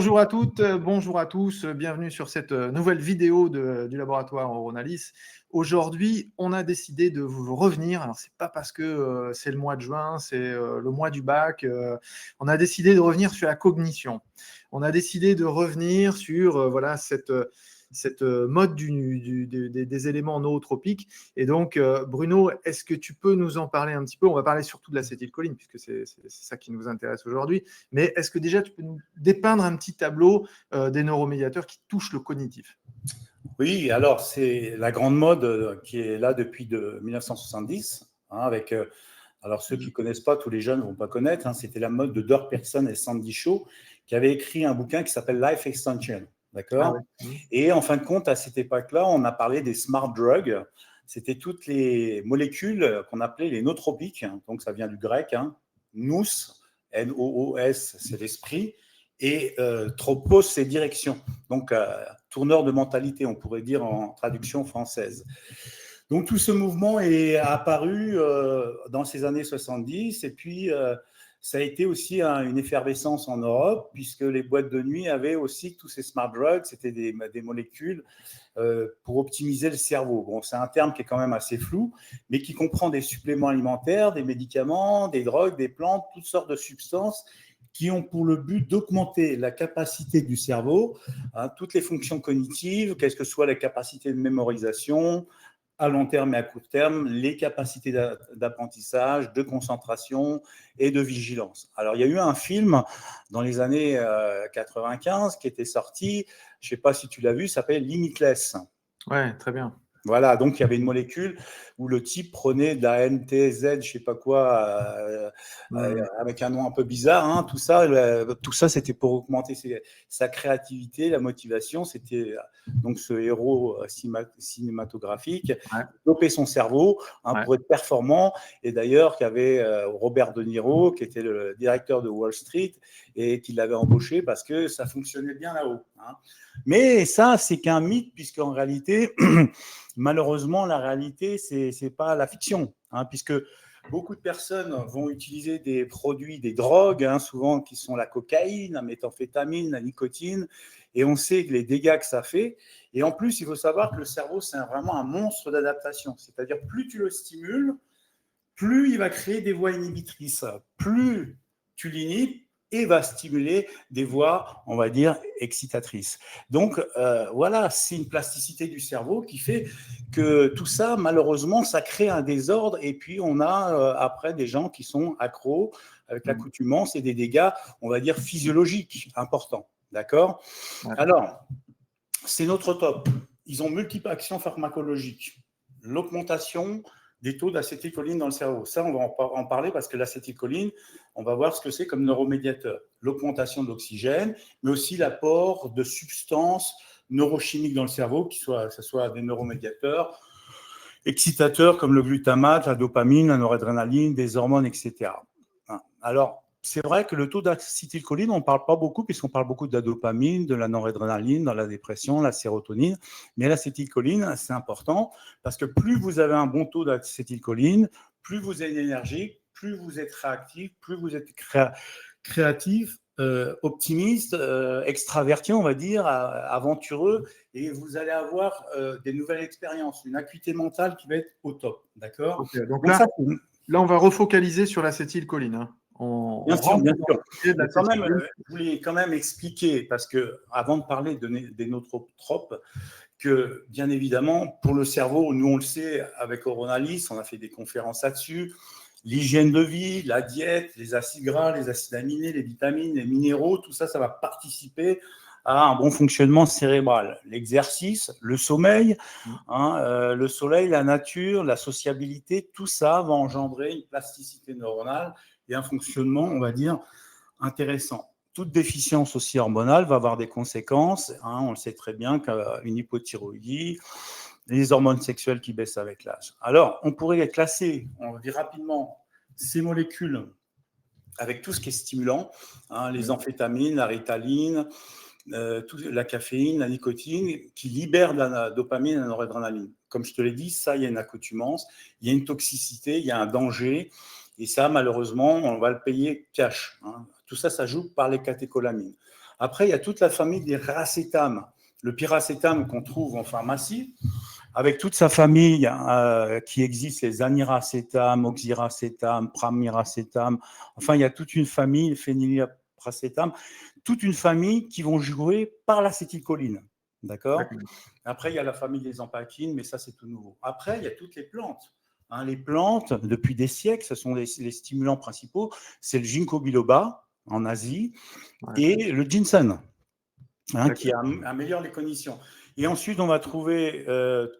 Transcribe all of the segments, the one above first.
Bonjour à toutes, bonjour à tous, bienvenue sur cette nouvelle vidéo du laboratoire Oronalis. Aujourd'hui, on a décidé de vous revenir. Alors, c'est pas parce que c'est le mois de juin, c'est le mois du bac. On a décidé de revenir sur la cognition. On a décidé de revenir sur voilà cette mode des éléments nootropiques. Et donc, Bruno, est-ce que tu peux nous en parler un petit peu? On va parler surtout de l'acétylcholine, puisque c'est ça qui nous intéresse aujourd'hui. Mais est-ce que déjà, tu peux nous dépeindre un petit tableau des neuromédiateurs qui touchent le cognitif? Oui, alors c'est la grande mode qui est là depuis 1970, avec, alors ceux qui ne connaissent pas, tous les jeunes ne vont pas connaître, c'était la mode de Dirk Pearson et Sandy Shaw, qui avaient écrit un bouquin qui s'appelle Life Extension, d'accord? Ah ouais. Et en fin de compte, à cette époque-là, on a parlé des smart drugs, c'était toutes les molécules qu'on appelait les nootropiques, donc ça vient du grec, nous, N-O-O-S, c'est l'esprit, et tropos, c'est direction. Donc, tourneur de mentalité, on pourrait dire en traduction française. Donc, tout ce mouvement est apparu dans ces années 70, et puis ça a été aussi une effervescence en Europe, puisque les boîtes de nuit avaient aussi tous ces smart drugs, c'était des molécules pour optimiser le cerveau. Bon, c'est un terme qui est quand même assez flou, mais qui comprend des suppléments alimentaires, des médicaments, des drogues, des plantes, toutes sortes de substances qui ont pour le but d'augmenter la capacité du cerveau, toutes les fonctions cognitives, qu'est-ce que soit la capacité de mémorisation, à long terme et à court terme, les capacités d'apprentissage, de concentration et de vigilance. Alors, il y a eu un film dans les années 95 qui était sorti, je ne sais pas si tu l'as vu, ça s'appelle Limitless. Ouais, très bien. Voilà, donc il y avait une molécule où le type prenait de la NTZ, je ne sais pas quoi, avec un nom un peu bizarre. Tout ça, c'était pour augmenter sa créativité, la motivation. C'était donc ce héros cinématographique, développer son cerveau pour être performant. Et d'ailleurs, il y avait Robert De Niro, qui était le directeur de Wall Street, et qui l'avait embauché parce que ça fonctionnait bien là-haut. Mais ça, c'est qu'un mythe, puisqu'en réalité, malheureusement, la réalité, c'est pas la fiction, puisque beaucoup de personnes vont utiliser des produits, des drogues, souvent qui sont la cocaïne, la méthamphétamine, la nicotine, et on sait les dégâts que ça fait. Et en plus, il faut savoir que le cerveau, c'est vraiment un monstre d'adaptation. C'est-à-dire, plus tu le stimules, plus il va créer des voies inhibitrices. Plus tu l'inhibes, et va stimuler des voies, on va dire, excitatrices. Donc, voilà, c'est une plasticité du cerveau qui fait que tout ça, malheureusement, ça crée un désordre. Et puis, on a après des gens qui sont accros avec l'accoutumance et des dégâts, on va dire, physiologiques importants. D'accord ? Alors, c'est notre top. Ils ont multiples actions pharmacologiques. L'augmentation des taux d'acétylcholine dans le cerveau. Ça, on va en parler parce que l'acétylcholine, on va voir ce que c'est comme neuromédiateur. L'augmentation de l'oxygène, mais aussi l'apport de substances neurochimiques dans le cerveau, que ce soit des neuromédiateurs, excitateurs comme le glutamate, la dopamine, la noradrénaline, des hormones, etc. Alors, c'est vrai que le taux d'acétylcholine, on ne parle pas beaucoup, puisqu'on parle beaucoup de la dopamine, de la noradrénaline, dans la dépression, la sérotonine. Mais l'acétylcholine, c'est important, parce que plus vous avez un bon taux d'acétylcholine, plus vous êtes énergique, plus vous êtes réactif, plus vous êtes créatif, optimiste, extraverti, on va dire, aventureux, et vous allez avoir des nouvelles expériences, une acuité mentale qui va être au top. D'accord ? Okay. Donc là, on va refocaliser sur l'acétylcholine. Bien sûr. Mais quand même, je voulais quand même expliquer, parce que avant de parler des nootropiques, que bien évidemment, pour le cerveau, nous on le sait, avec Oronalis, on a fait des conférences là-dessus, l'hygiène de vie, la diète, les acides gras, les acides aminés, les vitamines, les minéraux, tout ça, ça va participer à un bon fonctionnement cérébral. L'exercice, le sommeil, le soleil, la nature, la sociabilité, tout ça va engendrer une plasticité neuronale et un fonctionnement, on va dire, intéressant. Toute déficience aussi hormonale va avoir des conséquences. On le sait très bien qu'une hypothyroïdie, les hormones sexuelles qui baissent avec l'âge. Alors, on pourrait classer, on va dire rapidement, ces molécules avec tout ce qui est stimulant, les amphétamines, la ritaline, la caféine, la nicotine, qui libèrent de la dopamine et la noradrénaline. Comme je te l'ai dit, ça, il y a une accoutumance, il y a une toxicité, il y a un danger, et ça, malheureusement, on va le payer cash. Tout ça, ça joue par les catécholamines. Après, il y a toute la famille des racétames. Le piracétame qu'on trouve en pharmacie, avec toute sa famille qui existe, les aniracétames, oxyracétames, pramiracétames. Enfin, il y a toute une famille, phénylapracétame, toute une famille qui vont jouer par l'acétylcholine. D'accord ? Après, il y a la famille des ampakines, mais ça, c'est tout nouveau. Après, il y a toutes les plantes. Les plantes, depuis des siècles, ce sont les stimulants principaux. C'est le ginkgo biloba en Asie et le ginseng, qui améliore les cognitions. Et ensuite, on va trouver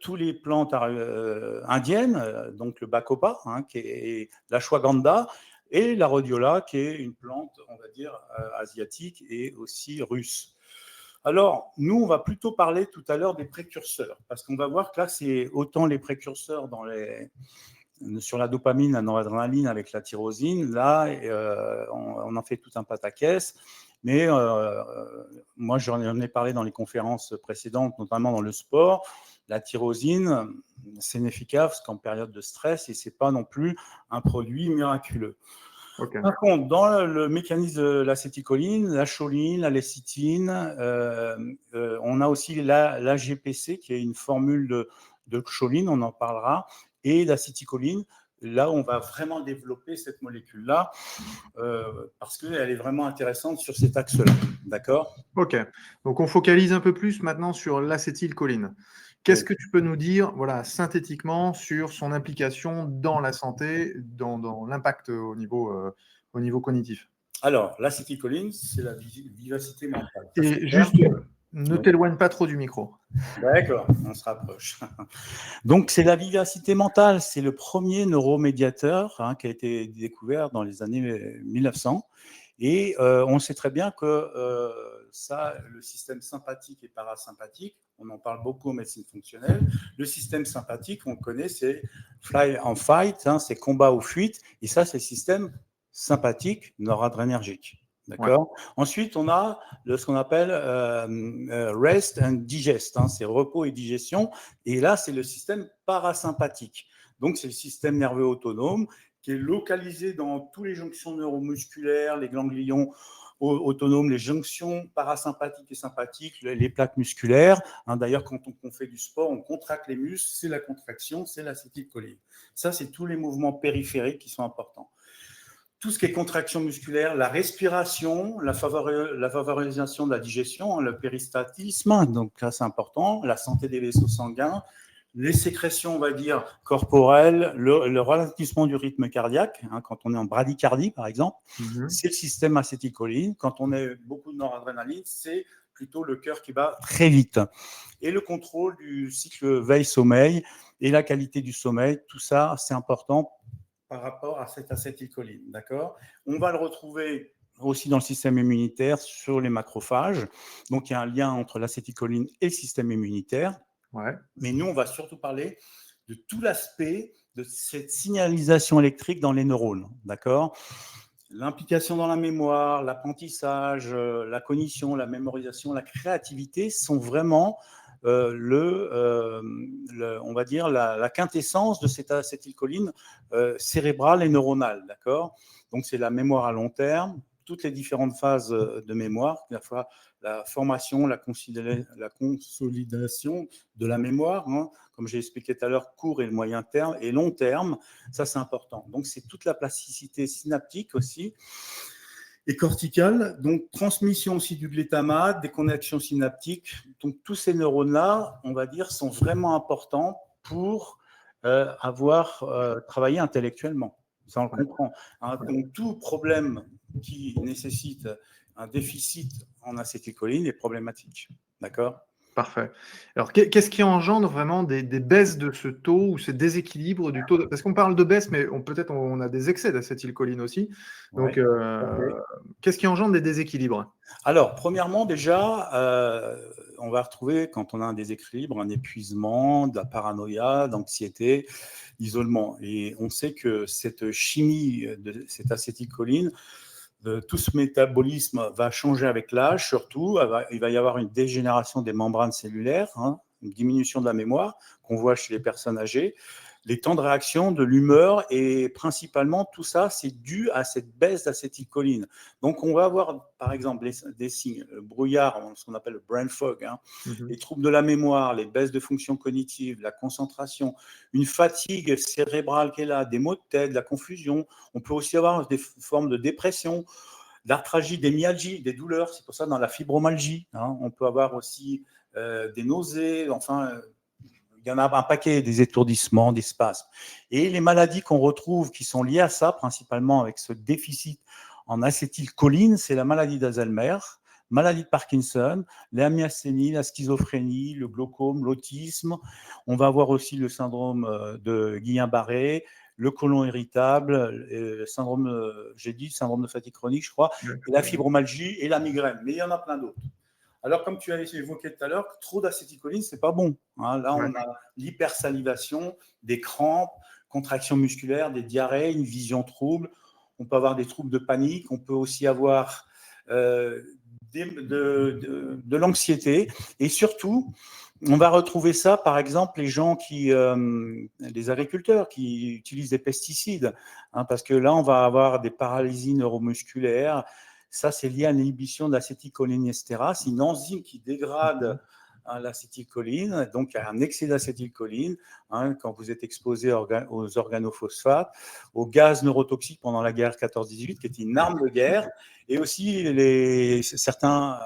tous les plantes indiennes, donc le bacopa, qui est l'ashwagandha, et la rhodiola, qui est une plante, on va dire, asiatique et aussi russe. Alors, nous, on va plutôt parler tout à l'heure des précurseurs, parce qu'on va voir que là, c'est autant les précurseurs sur la dopamine, la noradrénaline avec la tyrosine. Là, on en fait tout un pataquès. Mais moi, j'en ai parlé dans les conférences précédentes, notamment dans le sport. La tyrosine, c'est inefficace qu'en période de stress et ce n'est pas non plus un produit miraculeux. Par contre, dans le mécanisme de l'acétylcholine, la choline, la lécithine, on a aussi la GPC qui est une formule de choline, on en parlera, et l'acétylcholine. Là, on va vraiment développer cette molécule-là parce qu'elle est vraiment intéressante sur cet axe-là. D'accord ? Ok. Donc, on focalise un peu plus maintenant sur l'acétylcholine. Qu'est-ce que tu peux nous dire, voilà, synthétiquement, sur son implication dans la santé, dans l'impact au niveau cognitif? Alors, l'acétylcholine, c'est la vivacité mentale. Et juste, ne t'éloigne pas trop du micro. D'accord, on se rapproche. Donc, c'est la vivacité mentale. C'est le premier neuromédiateur qui a été découvert dans les années 1900. Et on sait très bien que le système sympathique et parasympathique, on en parle beaucoup en médecine fonctionnelle. Le système sympathique, on le connaît, c'est fly and fight, c'est combat ou fuite. Et ça, c'est le système sympathique noradrénergique. D'accord. Ouais. Ensuite, on a ce qu'on appelle rest and digest, c'est repos et digestion. Et là, c'est le système parasympathique. Donc, c'est le système nerveux autonome qui est localisé dans tous les jonctions neuromusculaires, les ganglions autonomes, les jonctions parasympathiques et sympathiques, les plaques musculaires. D'ailleurs, quand on fait du sport, on contracte les muscles, c'est la contraction, c'est l'acétylcholine. Ça, c'est tous les mouvements périphériques qui sont importants. Tout ce qui est contraction musculaire, la respiration, la favorisation de la digestion, le péristatisme, donc là c'est important, la santé des vaisseaux sanguins, les sécrétions, on va dire, corporelles, le ralentissement du rythme cardiaque, quand on est en bradycardie par exemple, c'est le système acétylcholine. Quand on a beaucoup de noradrénaline, c'est plutôt le cœur qui bat très vite. Et le contrôle du cycle veille-sommeil et la qualité du sommeil, tout ça c'est important par rapport à cette acétylcholine, d'accord ? On va le retrouver aussi dans le système immunitaire sur les macrophages. Donc, il y a un lien entre l'acétylcholine et le système immunitaire. Ouais. Mais nous, on va surtout parler de tout l'aspect de cette signalisation électrique dans les neurones, d'accord ? L'implication dans la mémoire, l'apprentissage, la cognition, la mémorisation, la créativité sont vraiment on va dire la quintessence de cette acétylcholine cérébrale et neuronale, d'accord ? Donc, c'est la mémoire à long terme, toutes les différentes phases de mémoire, à la fois la formation, la consolidation de la mémoire, comme j'ai expliqué tout à l'heure, court et le moyen terme, et long terme, ça c'est important. Donc, c'est toute la plasticité synaptique aussi, et corticale, donc transmission aussi du glutamate, des connexions synaptiques. Donc tous ces neurones-là, on va dire, sont vraiment importants pour avoir travaillé intellectuellement. Ça, on le comprend. Donc tout problème qui nécessite un déficit en acétylcholine est problématique. D'accord ? Parfait. Alors, qu'est-ce qui engendre vraiment des baisses de ce taux ou ces déséquilibres du taux Parce qu'on parle de baisse, mais peut-être on a des excès d'acétylcholine aussi. Donc, qu'est-ce qui engendre des déséquilibres ? Alors, premièrement, déjà, on va retrouver, quand on a un déséquilibre, un épuisement, de la paranoïa, d'anxiété, d'isolement. Et on sait que cette chimie de cette acétylcholine, tout ce métabolisme va changer avec l'âge, surtout. Il va y avoir une dégénération des membranes cellulaires, une diminution de la mémoire qu'on voit chez les personnes âgées. les temps de réaction, de l'humeur, et principalement tout ça, c'est dû à cette baisse d'acétylcholine. Donc on va avoir par exemple des signes, le brouillard, ce qu'on appelle le brain fog, hein, les troubles de la mémoire, les baisses de fonction cognitive, la concentration, une fatigue cérébrale qui est là, des maux de tête, la confusion. On peut aussi avoir des formes de dépression, l'arthralgie, des myalgies, des douleurs. C'est pour ça dans la fibromyalgie, hein, on peut avoir aussi des nausées, enfin, il y en a un paquet, des étourdissements, des spasmes. Et les maladies qu'on retrouve qui sont liées à ça, principalement avec ce déficit en acétylcholine, c'est la maladie d'Alzheimer, maladie de Parkinson, la myasthénie, la schizophrénie, le glaucome, l'autisme. On va avoir aussi le syndrome de Guillain-Barré, le côlon irritable, le syndrome, j'ai dit, syndrome de fatigue chronique, je crois, et la fibromyalgie et la migraine. Mais il y en a plein d'autres. Alors, comme tu as évoqué tout à l'heure, trop d'acétylcholine, c'est pas bon. Hein. Là, on a l'hypersalivation, des crampes, contractions musculaires, des diarrhées, une vision trouble. On peut avoir des troubles de panique. On peut aussi avoir de l'anxiété. Et surtout, on va retrouver ça, par exemple, les gens les agriculteurs qui utilisent des pesticides, hein, parce que là, on va avoir des paralysies neuromusculaires. Ça, c'est lié à l'inhibition de l'acétylcholinesterase, une enzyme qui dégrade l'acétylcholine. Donc, il y a un excès d'acétylcholine, hein, quand vous êtes exposé aux organophosphates, aux gaz neurotoxiques pendant la guerre 14-18, qui était une arme de guerre, et aussi certains,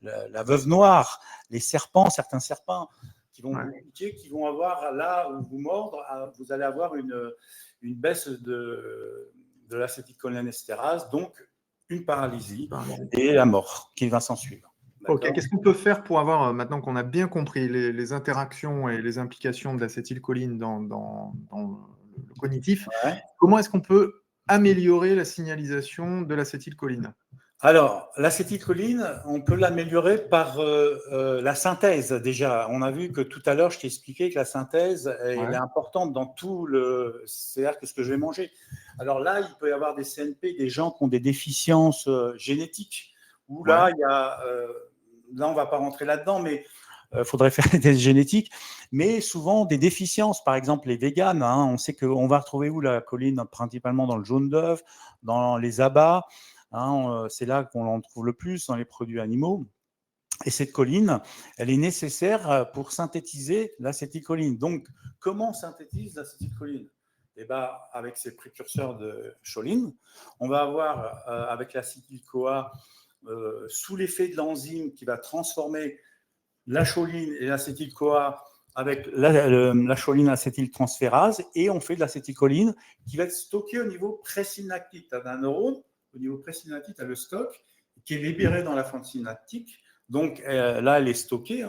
la veuve noire, les serpents, certains serpents qui vont vous piquer, qui vont avoir, là où vous mordre, vous allez avoir une baisse de l'acétylcholinesterase, donc une paralysie et la mort qui va s'en suivre. Ok, qu'est-ce qu'on peut faire pour avoir, maintenant qu'on a bien compris les interactions et les implications de l'acétylcholine dans le cognitif, comment est-ce qu'on peut améliorer la signalisation de l'acétylcholine? Alors, l'acétylcholine, on peut l'améliorer par la synthèse déjà. On a vu que tout à l'heure, je t'ai expliqué que la synthèse, elle est importante dans tout c'est-à-dire que ce que je vais manger. Alors là, il peut y avoir des CNP, des gens qui ont des déficiences génétiques, où là, il y a, là, on ne va pas rentrer là-dedans, mais il faudrait faire des tests génétiques, mais souvent des déficiences, par exemple les véganes, hein, on sait qu'on va retrouver où la choline, principalement dans le jaune d'œuf, dans les abats, hein, c'est là qu'on en trouve le plus dans les produits animaux. Et cette choline, elle est nécessaire pour synthétiser l'acétylcholine. Donc, comment on synthétise l'acétylcholine? Eh ben, avec ces précurseurs de choline, on va avoir avec l'acétyl-CoA, sous l'effet de l'enzyme qui va transformer la choline et l'acétyl-CoA avec la choline acétyltransférase, et on fait de l'acétylcholine qui va être stockée au niveau présynaptique. Tu as un neurone, au niveau présynaptique, tu as le stock qui est libéré dans la fente synaptique. Donc là, elle est stockée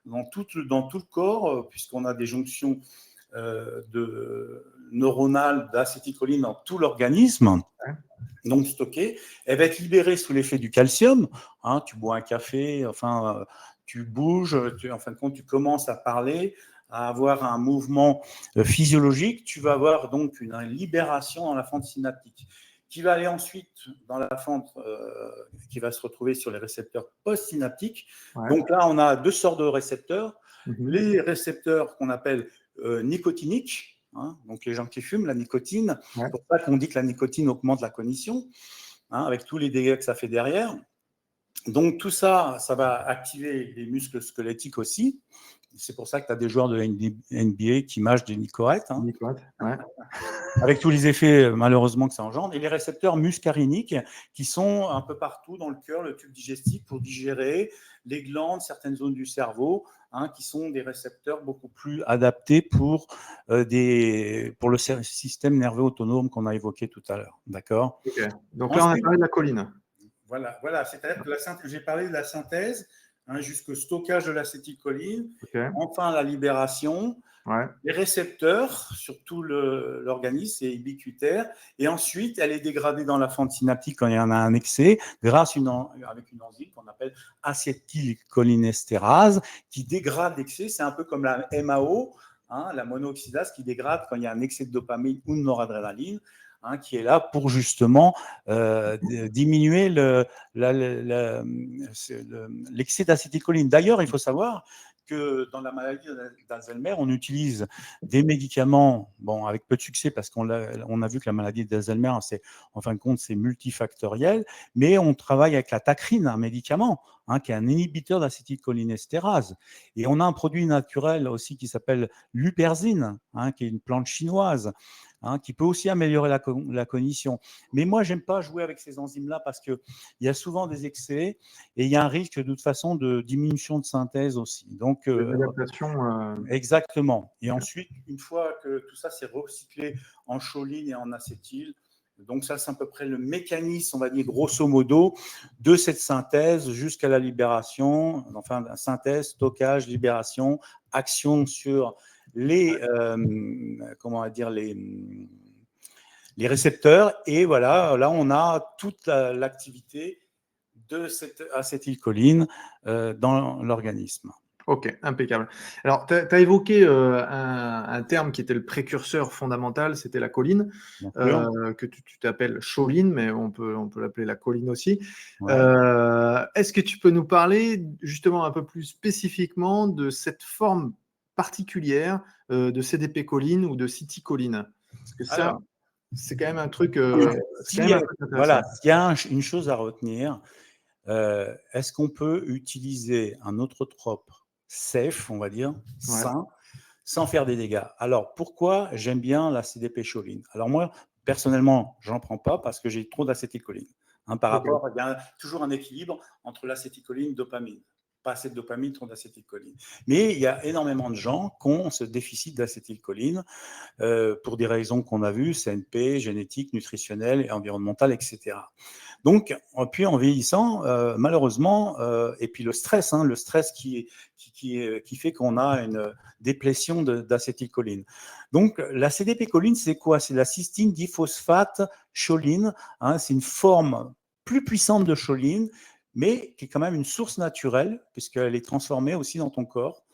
dans tout le corps, puisqu'on a des jonctions neuronales d'acétylcholine dans tout l'organisme. Donc stockée, elle va être libérée sous l'effet du calcium. Hein, tu bois un café, enfin, tu bouges, en fin de compte, tu commences à parler, à avoir un mouvement physiologique. Tu vas avoir donc une libération dans la fente synaptique, qui va aller ensuite dans la fente qui va se retrouver sur les récepteurs post-synaptiques. Donc là, on a deux sortes de récepteurs. Les récepteurs qu'on appelle nicotiniques. Hein, donc les gens qui fument, la nicotine, c'est pour ça qu'on dit que la nicotine augmente la cognition, hein, avec tous les dégâts que ça fait derrière. Donc tout ça, ça va activer les muscles squelettiques aussi. C'est pour ça que tu as des joueurs de la NBA qui mâchent des Nicorette, hein, avec tous les effets malheureusement que ça engendre. Et les récepteurs muscariniques qui sont un peu partout dans le cœur, le tube digestif, pour digérer les glandes, certaines zones du cerveau, hein, qui sont des récepteurs beaucoup plus adaptés pour le système nerveux autonome qu'on a évoqué tout à l'heure. D'accord. Donc là, on a parlé de la choline. Voilà. C'est-à-dire que j'ai parlé de la synthèse, hein, jusqu'au stockage de l'acétylcholine, enfin la libération, les récepteurs sur tout l'organisme, c'est ubiquitaire, et ensuite elle est dégradée dans la fente synaptique quand il y en a un excès, grâce avec une enzyme qu'on appelle acétylcholinesterase, qui dégrade l'excès. C'est un peu comme la MAO, hein, la monooxydase, qui dégrade quand il y a un excès de dopamine ou de noradrénaline. Hein, qui est là pour justement diminuer l'excès d'acétylcholine. D'ailleurs, il faut savoir que dans la maladie d'Alzheimer, on utilise des médicaments, bon, avec peu de succès, parce qu'on a vu que la maladie d'Alzheimer, en fin de compte, c'est multifactoriel, mais on travaille avec la tacrine, un médicament, qui est un inhibiteur d'acétylcholinestérase. Et on a un produit naturel aussi qui s'appelle l'huperzine, qui est une plante chinoise, qui peut aussi améliorer la cognition. Mais moi, j'aime pas jouer avec ces enzymes-là parce qu'il y a souvent des excès et il y a un risque de toute façon de diminution de synthèse aussi. Donc, L'adaptation. exactement. Et ensuite, une fois que tout ça s'est recyclé en choline et en acétyl, donc ça, c'est à peu près le mécanisme, on va dire grosso modo, de cette synthèse jusqu'à la libération, enfin synthèse, stockage, libération, action sur les, comment dire, les récepteurs. Et voilà, là, on a toute l'activité de cette acétylcholine dans l'organisme. Ok, impeccable. Alors, tu as évoqué un terme qui était le précurseur fondamental, c'était la choline, que tu t'appelles choline, mais on peut l'appeler la choline aussi. Ouais. Est-ce que tu peux nous parler justement un peu plus spécifiquement de cette forme particulière de CDP-choline ou de citicholine? Parce que ça, c'est quand même un truc, voilà, s'il y a une chose à retenir, est-ce qu'on peut utiliser un autotrope safe, on va dire, sain, sans faire des dégâts? Alors, pourquoi j'aime bien la CDP-choline? Alors moi, personnellement, j'en prends pas parce que j'ai trop d'acétylcholine. Par rapport, il y a toujours un équilibre entre l'acétylcholine et dopamine. Pas assez de dopamine, trop d'acétylcholine. Mais il y a énormément de gens qui ont ce déficit d'acétylcholine pour des raisons qu'on a vues, CNP, génétique, nutritionnelle et environnementale, etc. Donc, puis en vieillissant, malheureusement, et puis le stress qui fait qu'on a une déplétion d'acétylcholine. Donc, la CDP-choline, c'est quoi? C'est la cystine diphosphate choline. C'est une forme plus puissante de choline, mais qui est quand même une source naturelle, puisqu'elle est transformée aussi dans ton corps.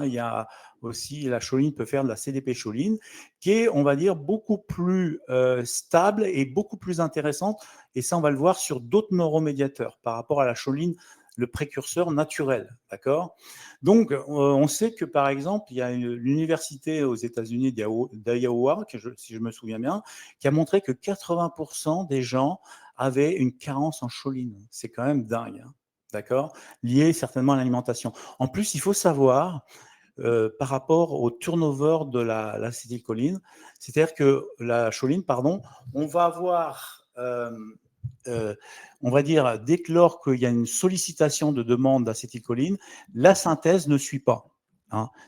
Il y a aussi, la choline peut faire de la CDP-choline, qui est, on va dire, beaucoup plus stable et beaucoup plus intéressante. Et ça, on va le voir sur d'autres neuromédiateurs par rapport à la choline, le précurseur naturel. D'accord? Donc, on sait que, par exemple, il y a l'université aux États-Unis d'Iowa, si je me souviens bien, qui a montré que 80% des gens avaient une carence en choline. C'est quand même dingue. D'accord? Lié certainement à l'alimentation. En plus, il faut savoir par rapport au turnover de l'acétylcholine. C'est-à-dire que la choline, pardon, on va avoir, on va dire, dès lors qu'il y a une sollicitation de demande d'acétylcholine, la synthèse ne suit pas.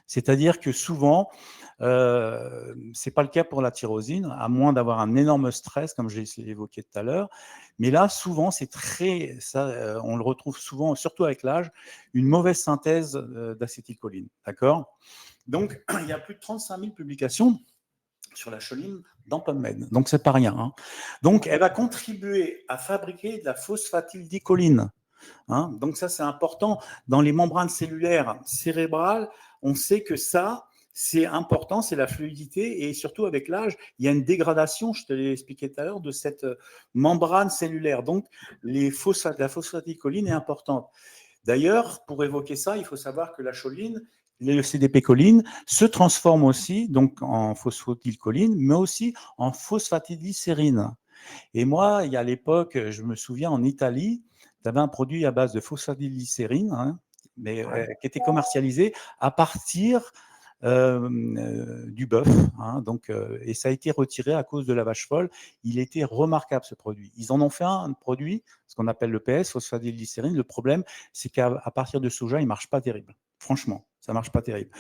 C'est-à-dire que souvent, c'est pas le cas pour la tyrosine, à moins d'avoir un énorme stress, comme je l'ai évoqué tout à l'heure. Mais là, souvent, on le retrouve souvent, surtout avec l'âge, une mauvaise synthèse d'acétylcholine. D'accord? Donc, il y a plus de 35 000 publications sur la choline dans PubMed. Donc, c'est pas rien. Donc, elle va contribuer à fabriquer de la phosphatidylcholine. Donc, ça, c'est important. Dans les membranes cellulaires cérébrales, on sait que ça, c'est important, c'est la fluidité, et surtout avec l'âge, il y a une dégradation, je te l'ai expliqué tout à l'heure, de cette membrane cellulaire. Donc, la phosphatidylcholine est importante. D'ailleurs, pour évoquer ça, il faut savoir que la choline, le CDP-choline, se transforme aussi donc en phosphatidylcholine, mais aussi en phosphatidylsérine. Et moi, il y a à l'époque, je me souviens, en Italie, tu avais un produit à base de phosphatidylsérine, mais qui était commercialisé à partir du bœuf. Et ça a été retiré à cause de la vache folle. Il était remarquable, ce produit. Ils en ont fait un produit, ce qu'on appelle le PS, phosphatidylsérine. Le problème, c'est qu'à partir de soja, il ne marche pas terrible. Franchement, ça ne marche pas terrible.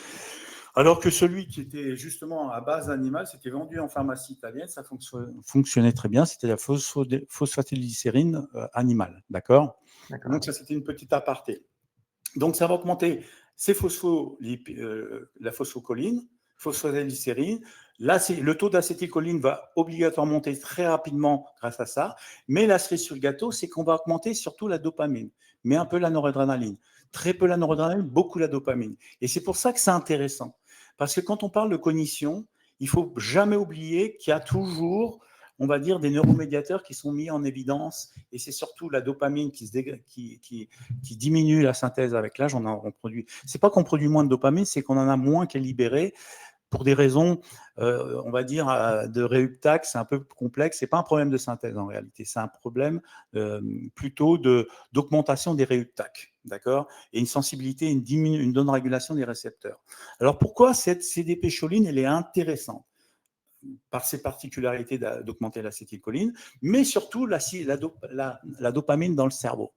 Alors que celui qui était justement à base animale, c'était vendu en pharmacie italienne, ça fonctionnait très bien, c'était la phosphatidylsérine animale, d'accord? Donc ça, c'était une petite aparté. Donc ça va augmenter la phosphocholine, phosphatidylsérine. Là, le taux d'acétylcholine va obligatoirement monter très rapidement grâce à ça. Mais la cerise sur le gâteau, c'est qu'on va augmenter surtout la dopamine, mais un peu la noradrénaline. Très peu la noradrénaline, beaucoup la dopamine. Et c'est pour ça que c'est intéressant. Parce que quand on parle de cognition, il ne faut jamais oublier qu'il y a toujours on va dire, des neuromédiateurs qui sont mis en évidence, et c'est surtout la dopamine qui diminue la synthèse avec l'âge. C'est pas qu'on produit moins de dopamine, c'est qu'on en a moins qui est libérée pour des raisons, on va dire, de réuptake. C'est un peu complexe. C'est pas un problème de synthèse en réalité, c'est un problème plutôt d'augmentation des réuptaques, d'accord, et une sensibilité, une bonne régulation des récepteurs. Alors pourquoi cette CDP-choline, elle est intéressante par ses particularités d'augmenter l'acétylcholine, mais surtout la dopamine dans le cerveau.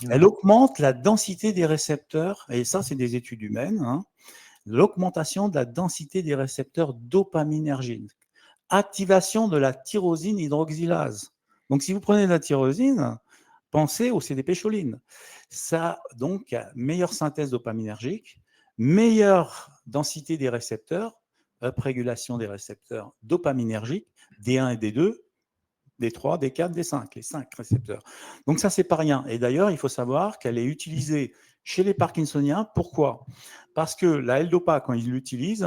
Elle augmente la densité des récepteurs, et ça, c'est des études humaines, hein, l'augmentation de la densité des récepteurs dopaminergiques, activation de la tyrosine hydroxylase. Donc, si vous prenez de la tyrosine, pensez au CDP-choline. Ça, donc, meilleure synthèse dopaminergique, meilleure densité des récepteurs, uprégulation des récepteurs dopaminergiques, D1 et D2, D3, D4, D5, les 5 récepteurs. Donc ça, c'est pas rien. Et d'ailleurs, il faut savoir qu'elle est utilisée chez les Parkinsoniens. Pourquoi? Parce que la L-Dopa, quand ils l'utilisent,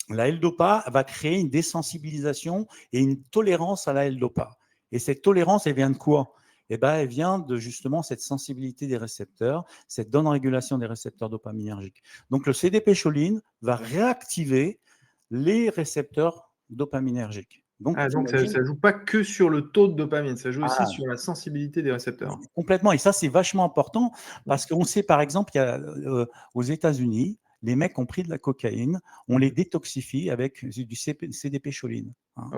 la L-Dopa va créer une désensibilisation et une tolérance à la L-Dopa. Et cette tolérance, elle vient de quoi? Eh ben, elle vient de justement cette sensibilité des récepteurs, cette bonne régulation des récepteurs dopaminergiques. Donc le CDP-choline va réactiver les récepteurs dopaminergiques. Donc ça ne joue pas que sur le taux de dopamine, ça joue aussi Ah, sur la sensibilité des récepteurs. complètement. Et ça, c'est vachement important parce qu'on sait, par exemple, qu'il y a, aux États-Unis, les mecs ont pris de la cocaïne, on les détoxifie avec du CDP-choline. Hein.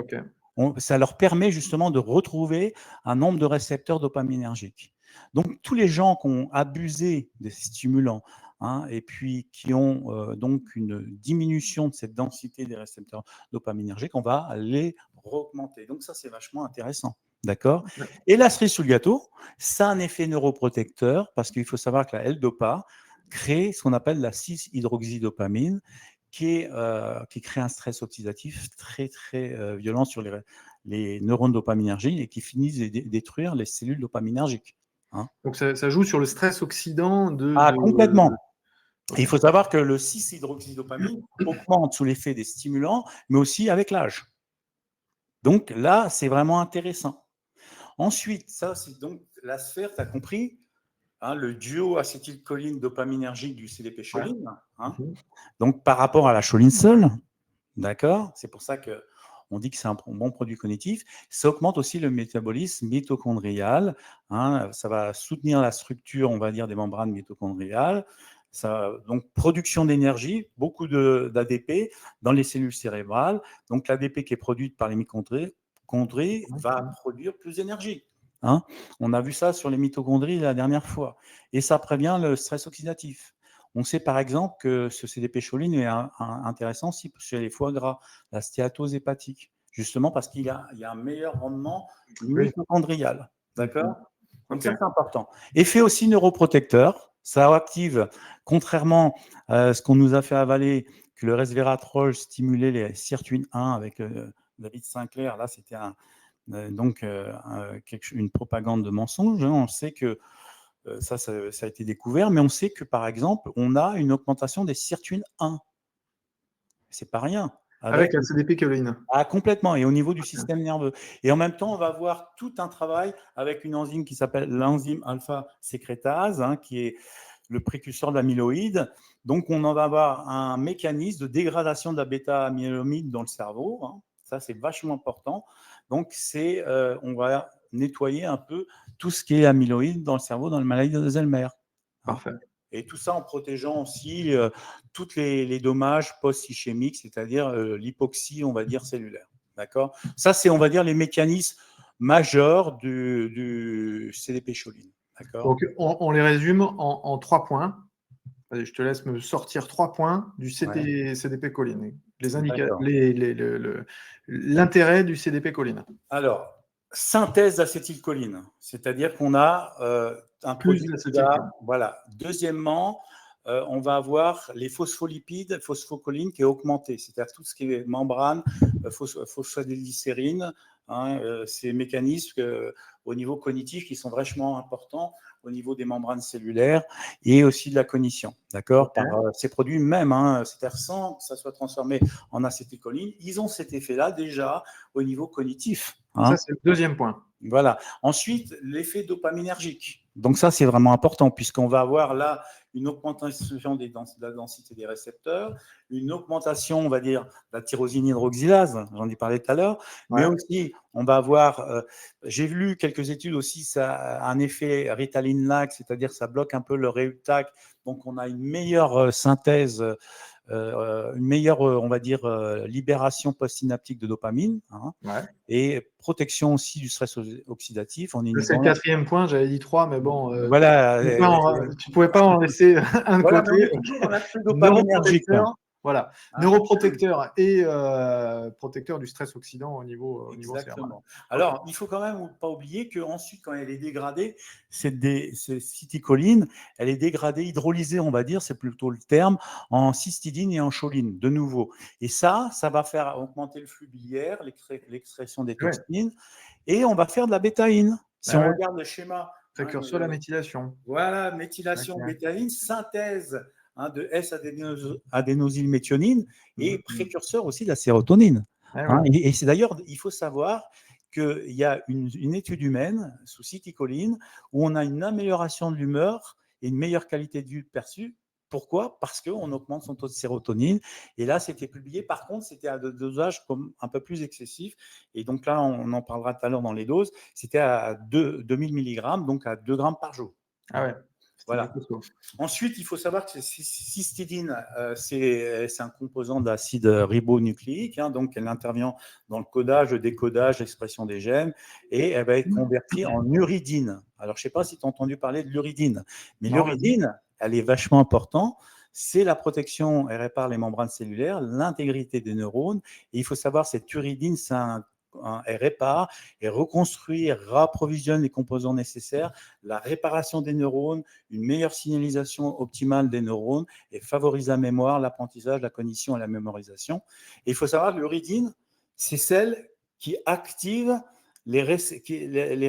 Ça leur permet justement de retrouver un nombre de récepteurs dopaminergiques. Donc, tous les gens qui ont abusé des stimulants, hein, et puis qui ont donc une diminution de cette densité des récepteurs dopaminergiques, on va les augmenter. Donc, ça, c'est vachement intéressant. D'accord. Et la cerise sur le gâteau, ça a un effet neuroprotecteur parce qu'il faut savoir que la L-Dopa crée ce qu'on appelle la 6-hydroxydopamine qui crée un stress oxydatif très, très violent sur les neurones dopaminergiques et qui finissent de détruire les cellules dopaminergiques. Hein. Donc ça joue sur le stress oxydant complètement. Et il faut savoir que le 6-hydroxydopamine augmente sous l'effet des stimulants, mais aussi avec l'âge. Donc là, c'est vraiment intéressant. Ensuite, ça, c'est donc la sphère, tu as compris, hein, le duo acétylcholine dopaminergique du CDP-choline. Hein. Donc, par rapport à la choline seule, d'accord, c'est pour ça qu'on dit que c'est un bon produit cognitif, ça augmente aussi le métabolisme mitochondrial. Hein, ça va soutenir la structure, on va dire, des membranes mitochondriales. Donc, production d'énergie, beaucoup d'ADP dans les cellules cérébrales. Donc, l'ADP qui est produite par les mitochondries va produire plus d'énergie. Hein. On a vu ça sur les mitochondries la dernière fois. Et ça prévient le stress oxydatif. On sait par exemple que ce CDP-choline est intéressant aussi chez les foie gras, la stéatose hépatique, justement parce qu'il y a un meilleur rendement mitochondrial. D'accord. Donc ça, c'est important. Effet aussi neuroprotecteur. Ça active, contrairement à ce qu'on nous a fait avaler, que le resveratrol stimulait les sirtuine 1 avec David Sinclair. Là, c'était une propagande de mensonge. Hein. On sait que ça a été découvert, mais on sait que, par exemple, on a une augmentation des sirtuine 1. C'est pas rien. Avec la CDP-choline. Complètement, et au niveau du système nerveux. Et en même temps, on va voir tout un travail avec une enzyme qui s'appelle l'enzyme alpha-sécrétase, hein, qui est le précurseur de l'amyloïde. Donc, on en va avoir un mécanisme de dégradation de la bêta-amyloïde dans le cerveau. Hein. Ça, c'est vachement important. Donc, on va nettoyer un peu tout ce qui est amyloïde dans le cerveau, dans la maladie d'Alzheimer. Parfait. Et tout ça en protégeant aussi tous les dommages post-ischémiques, c'est-à-dire l'hypoxie, on va dire, cellulaire. D'accord. Ça, c'est, on va dire, les mécanismes majeurs du CDP-choline. Donc, on les résume en 3 points. Allez, je te laisse me sortir 3 points du CDP-choline. L'intérêt du CDP-choline. Alors, synthèse d'acétylcholine, c'est-à-dire qu'on a un plus produit d'acétylcholine. Voilà. Deuxièmement, on va avoir les phospholipides, phosphocholine qui est augmenté, c'est-à-dire tout ce qui est membrane, phosphatidylglycérine, hein, ces mécanismes au niveau cognitif qui sont vachement importants au niveau des membranes cellulaires et aussi de la cognition, d'accord, par ces produits même, c'est-à-dire sans que ça soit transformé en acétylcholine, ils ont cet effet-là déjà au niveau cognitif. Ça, c'est le deuxième point. Voilà. Ensuite, l'effet dopaminergique. Donc ça, c'est vraiment important puisqu'on va avoir là une augmentation de la densité des récepteurs, une augmentation, on va dire, de la tyrosine hydroxylase, j'en ai parlé tout à l'heure, mais aussi, on va avoir, j'ai lu quelques études aussi, ça a un effet Ritalin-like, c'est-à-dire ça bloque un peu le réuptake, donc on a une meilleure synthèse, une meilleure, on va dire, libération postsynaptique de dopamine, et protection aussi du stress oxydatif. C'est le quatrième point, j'avais dit 3, mais bon, voilà, tu ne pouvais pas en laisser un de voilà, côté. on a plus dopaminergique. Voilà, neuroprotecteur et protecteur du stress oxydant au niveau cérébral. Alors, il faut quand même pas oublier qu'ensuite, quand elle est dégradée, cette citicoline, elle est dégradée, hydrolysée, on va dire, c'est plutôt le terme, en cystidine et en choline, de nouveau. Et ça va faire augmenter le flux biliaire, l'expression des toxines, et on va faire de la bétaïne. Si on regarde le schéma. Précurseur de la méthylation. Voilà, méthylation, bétaïne, synthèse de S-adénosylméthionine et précurseur aussi de la sérotonine. Et c'est d'ailleurs, il faut savoir qu'il y a une étude humaine sous citicoline où on a une amélioration de l'humeur et une meilleure qualité de vie perçue. Pourquoi? Parce qu'on augmente son taux de sérotonine. Et là, c'était publié. Par contre, c'était à des dosages un peu plus excessifs. Et donc là, on en parlera tout à l'heure dans les doses. C'était à 2000 mg, donc à 2 grammes par jour. Ah ouais. Voilà. Ensuite, il faut savoir que cystidine, c'est un composant d'acide ribonucléique, donc elle intervient dans le codage, le décodage, l'expression des gènes, et elle va être convertie en uridine. Alors, je ne sais pas si tu as entendu parler de l'uridine, mais l'uridine, elle est vachement importante. C'est la protection, elle répare les membranes cellulaires, l'intégrité des neurones. Et il faut savoir, cette uridine, elle répare et reconstruit, rapprovisionne les composants nécessaires, la réparation des neurones, une meilleure signalisation optimale des neurones et favorise la mémoire, l'apprentissage, la cognition et la mémorisation. Et il faut savoir que l'uridine, c'est celle qui active les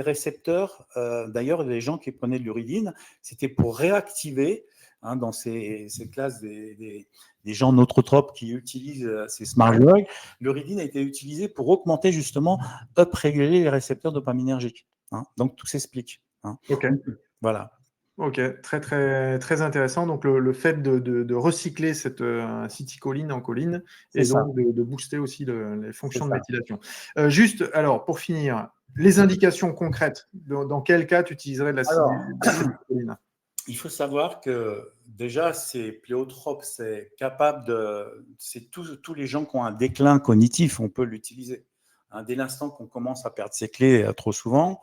récepteurs. D'ailleurs, les gens qui prenaient de l'uridine, c'était pour réactiver dans ces classes des gens neurotropes qui utilisent ces smart drugs, l'uridine a été utilisée pour augmenter justement, up-réguler les récepteurs dopaminergiques. Donc tout s'explique. Ok. Voilà. Ok, très, très, très intéressant. Donc, le fait de recycler cette citicoline en choline et donc de booster aussi les fonctions de méthylation. Juste, alors, pour finir, les indications concrètes, dans quel cas tu utiliserais de la citicoline? Il faut savoir que déjà, c'est pléotrope, c'est capable de. C'est tous les gens qui ont un déclin cognitif, on peut l'utiliser. Dès l'instant qu'on commence à perdre ses clés trop souvent,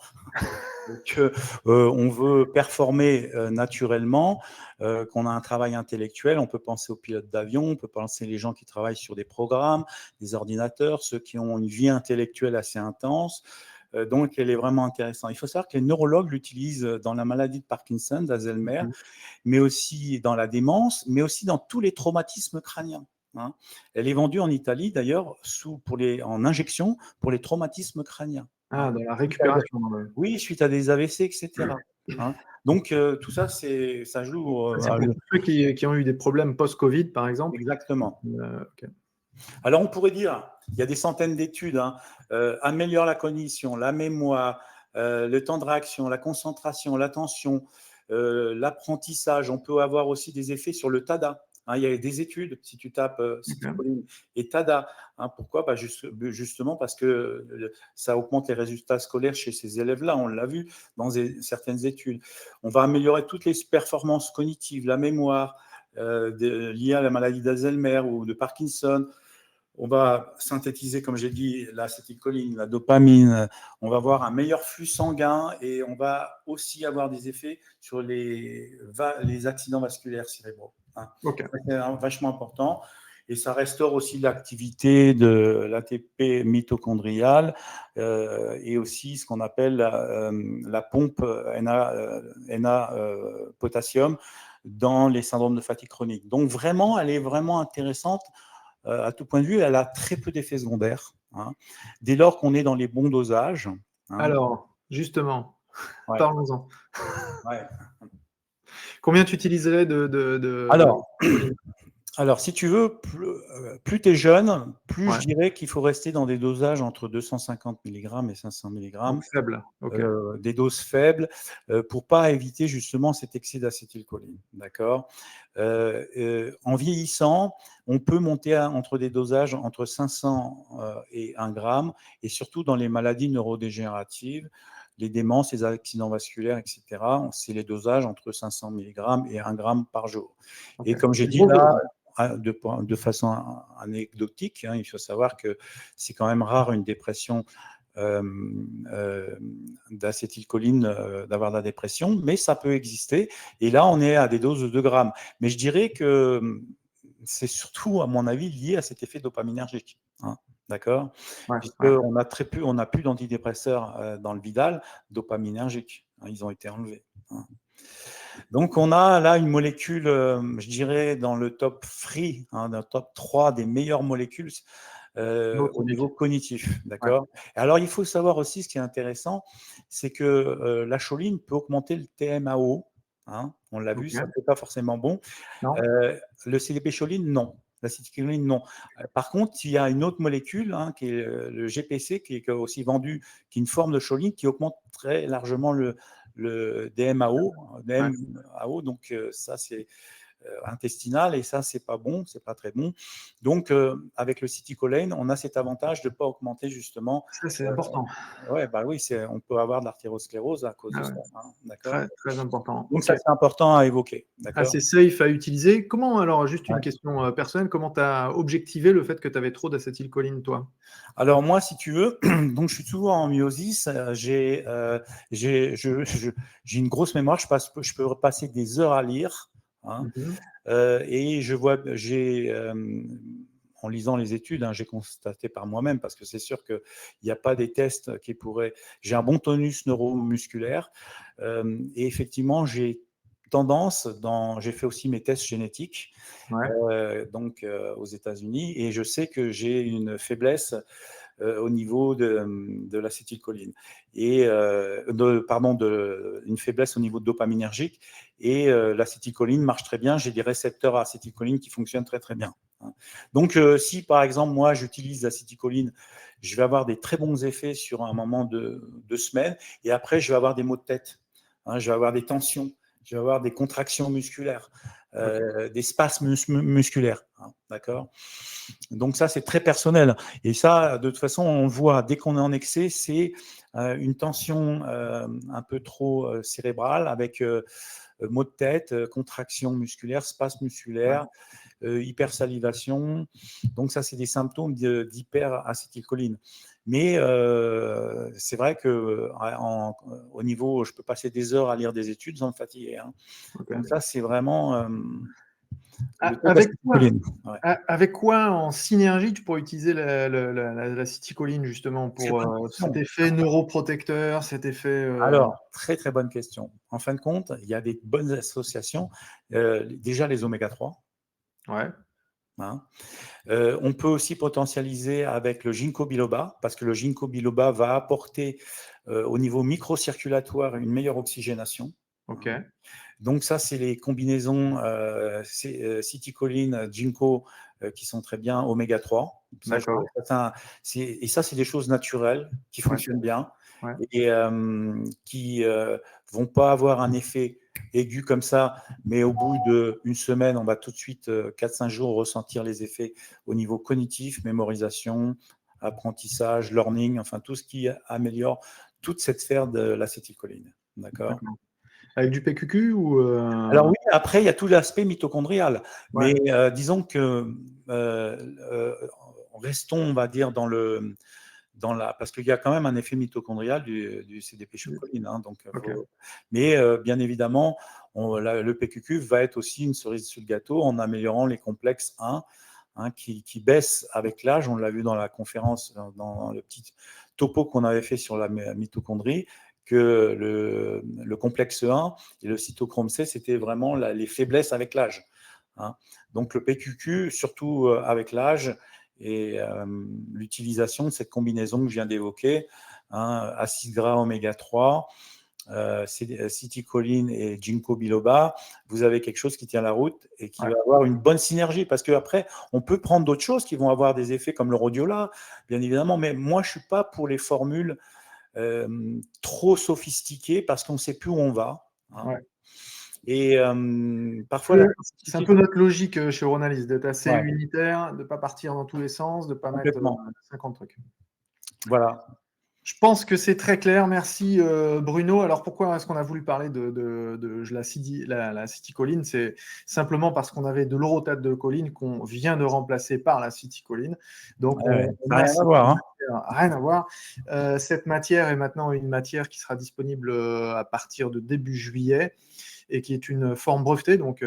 qu'on veut performer naturellement, qu'on a un travail intellectuel, on peut penser aux pilotes d'avion, on peut penser aux gens qui travaillent sur des programmes, des ordinateurs, ceux qui ont une vie intellectuelle assez intense. Donc, elle est vraiment intéressante. Il faut savoir que les neurologues l'utilisent dans la maladie de Parkinson, d'Alzheimer, mais aussi dans la démence, mais aussi dans tous les traumatismes crâniens. Elle est vendue en Italie, d'ailleurs, en injection pour les traumatismes crâniens. Dans la récupération. Oui, suite à des AVC, etc. Donc, tout ça, ça joue. C'est pour ceux qui ont eu des problèmes post-Covid, par exemple. Exactement. Alors, on pourrait dire, il y a des centaines d'études, améliore la cognition, la mémoire, le temps de réaction, la concentration, l'attention, l'apprentissage. On peut avoir aussi des effets sur le TADA. Il y a des études, si tu tapes citicoline et TADA. Pourquoi? Justement parce que ça augmente les résultats scolaires chez ces élèves-là. On l'a vu dans certaines études. On va améliorer toutes les performances cognitives, la mémoire liée à la maladie d'Alzheimer ou de Parkinson. On va synthétiser, comme j'ai dit, l'acétylcholine, la dopamine. On va avoir un meilleur flux sanguin et on va aussi avoir des effets sur les accidents vasculaires cérébraux. C'est vachement important. Et ça restaure aussi l'activité de l'ATP mitochondrial et aussi ce qu'on appelle la pompe Na potassium dans les syndromes de fatigue chronique. Donc vraiment, elle est vraiment intéressante. À tout point de vue, elle a très peu d'effets secondaires, dès lors qu'on est dans les bons dosages. Alors, justement, Ouais, Parlons-en. ouais. Combien tu utiliserais de Alors, choline? Alors, si tu veux, plus tu es jeune, plus je Ouais, dirais qu'il faut rester dans des dosages entre 250 mg et 500 donc mg, faible. OK. des doses faibles, pour pas éviter justement cet excès d'acétylcholine. D'accord. En vieillissant, on peut monter entre des dosages entre 500 et 1 gramme, et surtout dans les maladies neurodégénératives, les démences, les accidents vasculaires, etc. C'est les dosages entre 500 mg et 1 gramme par jour. OK. Et comme j'ai C'est dit gros là, dose. de façon anecdotique, il faut savoir que c'est quand même rare une dépression euh, euh, d'acétylcholine, d'avoir de la dépression, mais ça peut exister. Et là, on est à des doses de 2 grammes. Mais je dirais que c'est surtout, à mon avis, lié à cet effet dopaminergique. Hein, d'accord. Ouais, ouais. Puisqu'on a très peu, on n'a plus d'antidépresseurs dans le Vidal dopaminergiques. Hein, ils ont été enlevés. Hein. Donc, on a là une molécule, je dirais, dans le top 3, dans le top 3 des meilleures molécules au niveau Neurotropique. cognitif. Ouais. D'accord. Alors, il faut savoir aussi, ce qui est intéressant, c'est que la choline peut augmenter le TMAO. Hein, on l'a vu, OK. ça ne fait pas forcément bon. Non? Le CDP-choline, non. L'acétylcholine, non. Par contre, il y a une autre molécule qui est le GPC, qui est aussi vendu, qui est une forme de choline qui augmente très largement le DMAO. Ouais. DMAO, donc ça, c'est intestinal, et ça, c'est pas bon, c'est pas très bon. Donc, avec le citicoline, on a cet avantage de ne pas augmenter justement. Ça, c'est euh, important. ouais, bah oui, on peut avoir de l'artérosclérose à cause de Ah ouais. ça. Hein, d'accord. Très, très important. Donc, OK. ça, c'est important à évoquer. D'accord. Assez safe à utiliser. Comment alors, juste une Ouais. question personnelle, comment tu as objectivé le fait que tu avais trop d'acétylcholine, toi? Alors moi, si tu veux, donc je suis toujours en myosis. J'ai une grosse mémoire. Je peux passer des heures à lire. Hein, Mhm. et en lisant les études, j'ai constaté par moi-même, parce que c'est sûr qu'il n'y a pas des tests qui pourraient. J'ai un bon tonus neuromusculaire, et effectivement, j'ai tendance, j'ai fait aussi mes tests génétiques, Ouais, aux États-Unis, et je sais que j'ai une faiblesse au niveau de l'acétylcholine, et une faiblesse au niveau dopaminergique, et l'acétylcholine marche très bien. J'ai des récepteurs à acétylcholine qui fonctionnent très très bien. Hein. Donc, si par exemple moi j'utilise l'acétylcholine, je vais avoir des très bons effets sur un moment de 2 semaines, et après je vais avoir des maux de tête. Hein, je vais avoir des tensions, je vais avoir des contractions musculaires, ok. des spasmes musculaires. Hein, d'accord. Donc ça, c'est très personnel. Et ça, de toute façon, on le voit, dès qu'on est en excès, c'est une tension un peu trop cérébrale, avec maux de tête, contraction musculaire, spasme Ouais. musculaire, hypersalivation. Donc ça, c'est des symptômes d'hyperacétylcholine. Mais c'est vrai que au niveau, je peux passer des heures à lire des études sans me fatiguer. Hein. Donc Ok. ça, c'est vraiment le taux Avec quoi, d'acétylcholine. Ouais. avec quoi en synergie tu pourrais utiliser l'acétylcholine justement Très pour bonne cet question. effet neuroprotecteur, cet effet. Alors, très très bonne question. En fin de compte, il y a des bonnes associations. Déjà les oméga 3. Ouais, Hein. On peut aussi potentialiser avec le ginkgo biloba, parce que le ginkgo biloba va apporter au niveau microcirculatoire une meilleure oxygénation. ok, Hein. Donc ça, c'est les combinaisons citicoline, ginkgo qui sont très bien, oméga 3. Ça, d'accord. et ça, c'est des choses naturelles qui Ouais, fonctionnent bien, ouais, et qui vont pas avoir un effet aigu comme ça, mais au bout d'une semaine, on va tout de suite, 4-5 jours, ressentir les effets au niveau cognitif, mémorisation, apprentissage, learning, enfin tout ce qui améliore toute cette sphère de l'acétylcholine. D'accord. d'accord. Avec du PQQ ou Alors oui, après, il y a tout l'aspect mitochondrial. ouais, Mais disons que restons, on va dire, parce qu'il y a quand même un effet mitochondrial du CDP-choline. Hein, donc, ok, mais bien évidemment, le PQQ va être aussi une cerise sur le gâteau en améliorant les complexes 1, qui baissent avec l'âge. On l'a vu dans la conférence, dans le petit topo qu'on avait fait sur la mitochondrie, que le complexe 1 et le cytochrome C, c'était vraiment les faiblesses avec l'âge. Hein. Donc le PQQ, surtout avec l'âge, et l'utilisation de cette combinaison que je viens d'évoquer, acides gras oméga 3, citicoline et ginkgo biloba, vous avez quelque chose qui tient la route et qui va avoir une bonne synergie. Parce qu'après, on peut prendre d'autres choses qui vont avoir des effets comme le rhodiola, bien évidemment. Mais moi, je ne suis pas pour les formules trop sophistiquées parce qu'on ne sait plus où on va. Hein. Et parfois, c'est un peu notre logique chez Oronalis, d'être assez unitaire, de ne pas partir dans tous les sens, de ne pas mettre 50 trucs. Voilà. Je pense que c'est très clair. Merci Bruno. Alors pourquoi est-ce qu'on a voulu parler de la citicoline? C'est simplement parce qu'on avait de l'orotate de choline qu'on vient de remplacer par la citicoline. Donc rien à voir. Rien à voir. Cette matière est maintenant une matière qui sera disponible à partir de début juillet, et qui est une forme brevetée, donc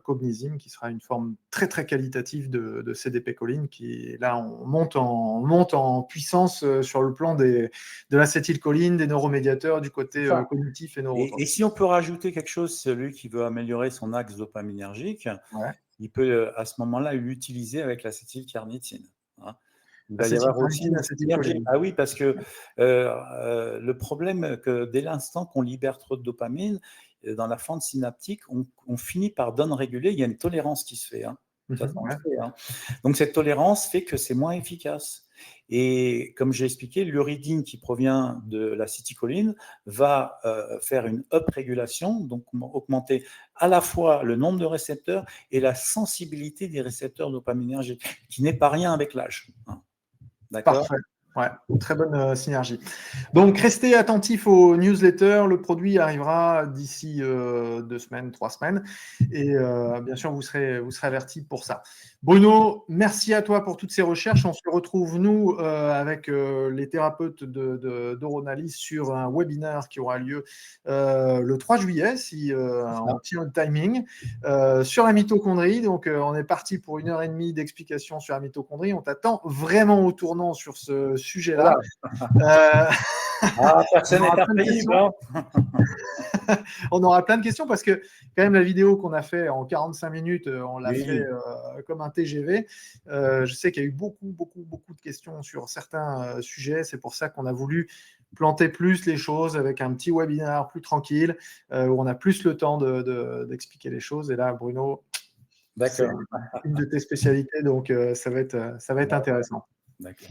Cognizim, qui sera une forme très très qualitative de CDP choline, qui là on monte en puissance sur le plan de l'acétylcholine, des neuromédiateurs, du côté cognitif et neurotropique. Et si on peut rajouter quelque chose, celui qui veut améliorer son axe dopaminergique, il peut à ce moment-là l'utiliser avec l'acétylcarnitine. Hein. Il va y avoir aussi une synergie. Ah oui, parce que le problème que dès l'instant qu'on libère trop de dopamine, dans la fente synaptique, on finit par réguler. Il y a une tolérance qui se fait. Hein. Donc cette tolérance fait que c'est moins efficace. Et comme j'ai expliqué, l'uridine qui provient de la citicoline va faire une up-régulation, donc augmenter à la fois le nombre de récepteurs et la sensibilité des récepteurs dopaminergiques, qui n'est pas rien avec l'âge. Hein. D'accord ? Parfait. Ouais, très bonne synergie. Donc, restez attentifs aux newsletters. Le produit arrivera d'ici 2 semaines, 3 semaines. Et bien sûr, vous serez avertis pour ça. Bruno, merci à toi pour toutes ces recherches. On se retrouve, nous, avec les thérapeutes d'Oronalis sur un webinaire qui aura lieu le 3 juillet, si on tient le timing, sur la mitochondrie. Donc, on est parti pour 1h30 d'explication sur la mitochondrie. On t'attend vraiment au tournant sur ce sujet-là. Personne n'est infaillible. On aura plein de questions parce que quand même la vidéo qu'on a fait en 45 minutes, on l'a fait comme un TGV. Je sais qu'il y a eu beaucoup de questions sur certains sujets. C'est pour ça qu'on a voulu planter plus les choses avec un petit webinaire plus tranquille où on a plus le temps d'expliquer les choses. Et là, Bruno, c'est une de tes spécialités, donc ça va être intéressant. Okay.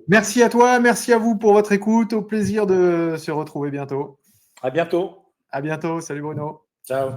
Merci à toi, merci à vous pour votre écoute. Au plaisir de se retrouver bientôt. À bientôt. À bientôt. Salut Bruno. Ciao.